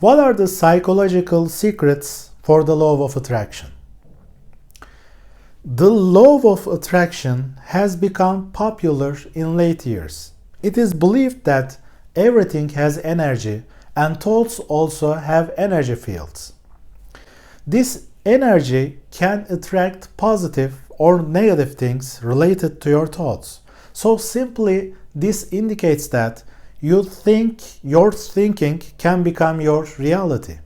What are the psychological secrets for the law of attraction? The law of attraction has become popular in late years. It is believed that everything has energy and thoughts also have energy fields. This energy can attract positive or negative things related to your thoughts. So simply this indicates that your thinking can become your reality.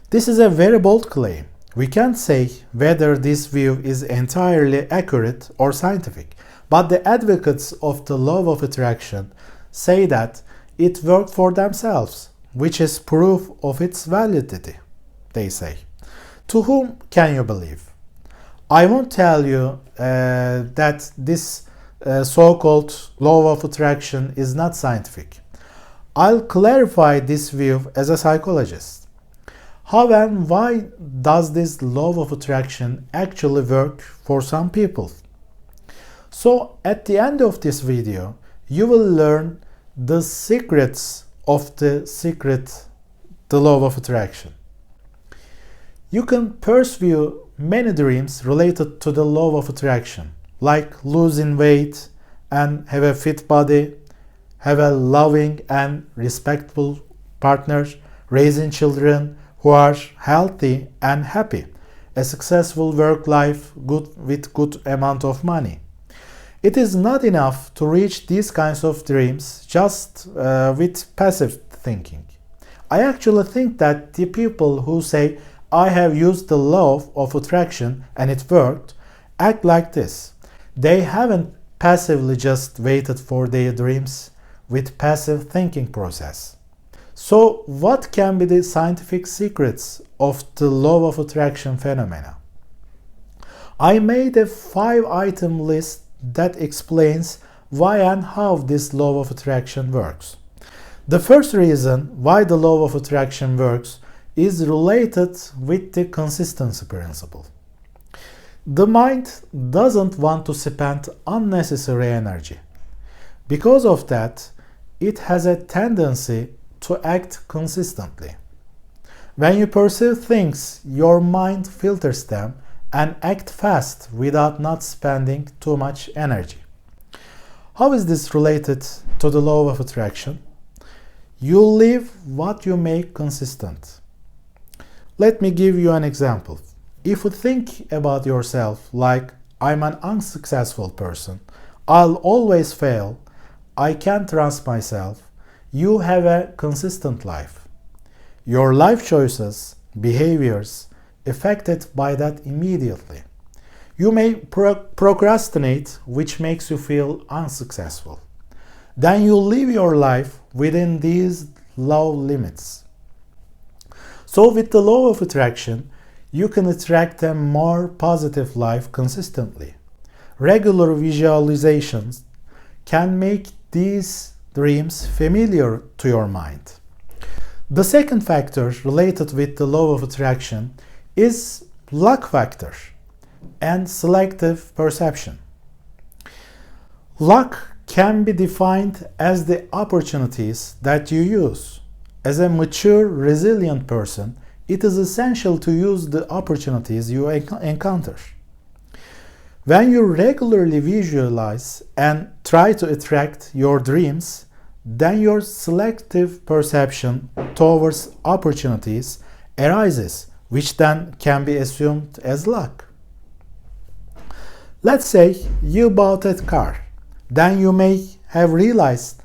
This is a very bold claim. We can't say whether this view is entirely accurate or scientific, but the advocates of the law of attraction say that it worked for themselves, which is proof of its validity, they say. To whom can you believe? I won't tell you that this so-called law of attraction is not scientific. I'll clarify this view as a psychologist. How and why does this law of attraction actually work for some people? So at the end of this video, you will learn the secrets of the law of attraction. You can pursue many dreams related to the law of attraction, like losing weight and have a fit body, have a loving and respectful partner, raising children who are healthy and happy, a successful work life with good amount of money. It is not enough to reach these kinds of dreams just with passive thinking. I actually think that the people who say, I have used the law of attraction and it worked, act like this. They haven't passively just waited for their dreams with passive thinking process. So what can be the scientific secrets of the law of attraction phenomena? I made a 5-item list that explains why and how this law of attraction works. The first reason why the law of attraction works is related with the consistency principle. The mind doesn't want to spend unnecessary energy. Because of that, it has a tendency to act consistently. When you perceive things, your mind filters them and act fast without not spending too much energy. How is this related to the law of attraction? You live what you make consistent. Let me give you an example. If you think about yourself like, I'm an unsuccessful person, I'll always fail, I can't trust myself, you have a consistent life. Your life choices, behaviors, affected by that immediately. You may procrastinate, which makes you feel unsuccessful. Then you live your life within these low limits. So with the law of attraction, you can attract a more positive life consistently. Regular visualizations can make these dreams familiar to your mind. The second factor related with the law of attraction is luck factor and selective perception. Luck can be defined as the opportunities that you use. As a mature, resilient person, it is essential to use the opportunities you encounter. When you regularly visualize and try to attract your dreams, then your selective perception towards opportunities arises, which then can be assumed as luck. Let's say you bought a car. Then you may have realized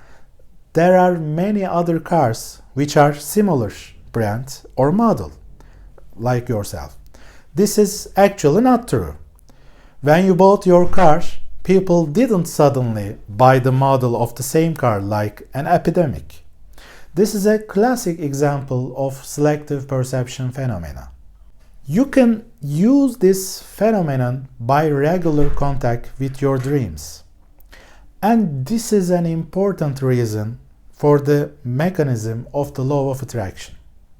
there are many other cars which are similar brand or model like yourself. This is actually not true. When you bought your car, people didn't suddenly buy the model of the same car like an epidemic. This is a classic example of selective perception phenomena. You can use this phenomenon by regular contact with your dreams. And this is an important reason for the mechanism of the law of attraction.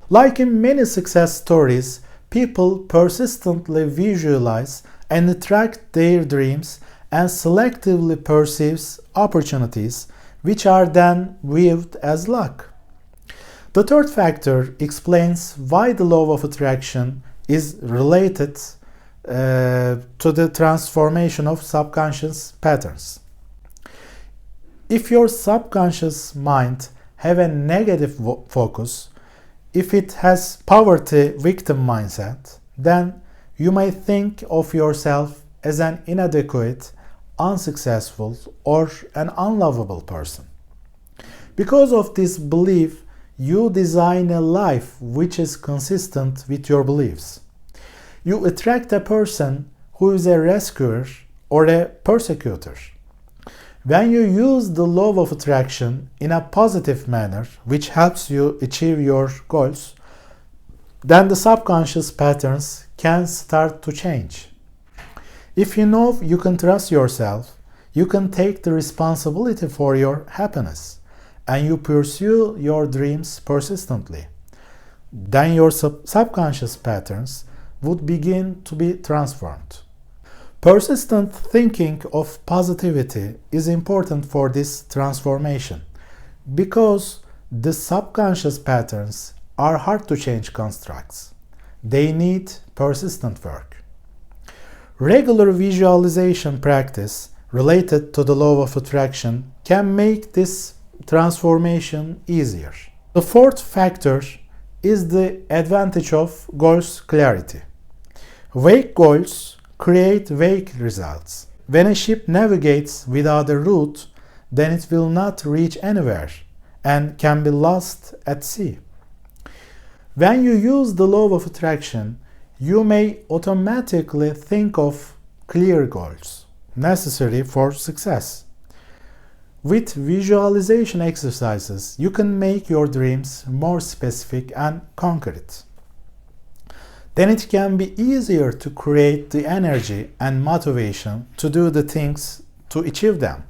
Like in many success stories, people persistently visualize and attract their dreams and selectively perceives opportunities which are then viewed as luck. The third factor explains why the law of attraction is related to the transformation of subconscious patterns. If your subconscious mind have a negative focus, if it has poverty victim mindset, then you may think of yourself as an inadequate, unsuccessful, or an unlovable person. Because of this belief, you design a life which is consistent with your beliefs. You attract a person who is a rescuer or a persecutor. When you use the law of attraction in a positive manner, which helps you achieve your goals, then the subconscious patterns can start to change. If you know you can trust yourself, you can take the responsibility for your happiness, and you pursue your dreams persistently, then your subconscious patterns would begin to be transformed. Persistent thinking of positivity is important for this transformation because the subconscious patterns are hard to change constructs. They need persistent work. Regular visualization practice related to the law of attraction can make this transformation easier. The fourth factor is the advantage of goals clarity. Vague goals create vague results. When a ship navigates without a route, then it will not reach anywhere and can be lost at sea. When you use the law of attraction, you may automatically think of clear goals necessary for success. With visualization exercises, you can make your dreams more specific and concrete. Then it can be easier to create the energy and motivation to do the things to achieve them.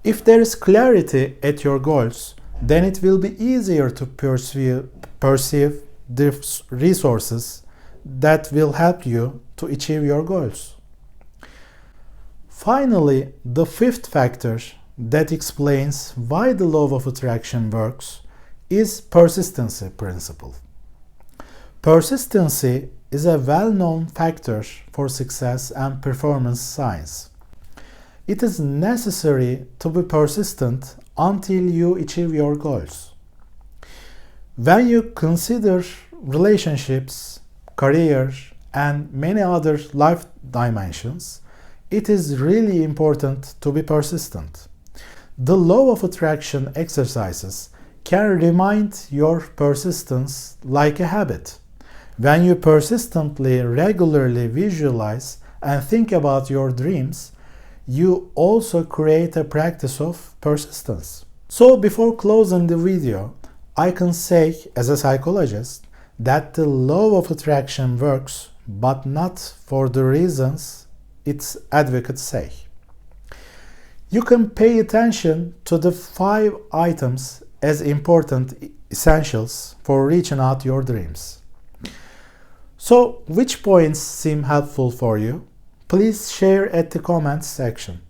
If there is clarity at your goals, then it will be easier to perceive the resources that will help you to achieve your goals. Finally, the fifth factor that explains why the law of attraction works is persistency principle. Persistency is a well-known factor for success and performance science. It is necessary to be persistent until you achieve your goals. When you consider relationships, career, and many other life dimensions, it is really important to be persistent. The law of attraction exercises can remind your persistence like a habit. When you persistently, regularly visualize and think about your dreams, you also create a practice of persistence. So before closing the video, I can say as a psychologist that the law of attraction works, but not for the reasons its advocates say. You can pay attention to the 5 items as important essentials for reaching out your dreams. So, which points seem helpful for you? Please share at the comments section.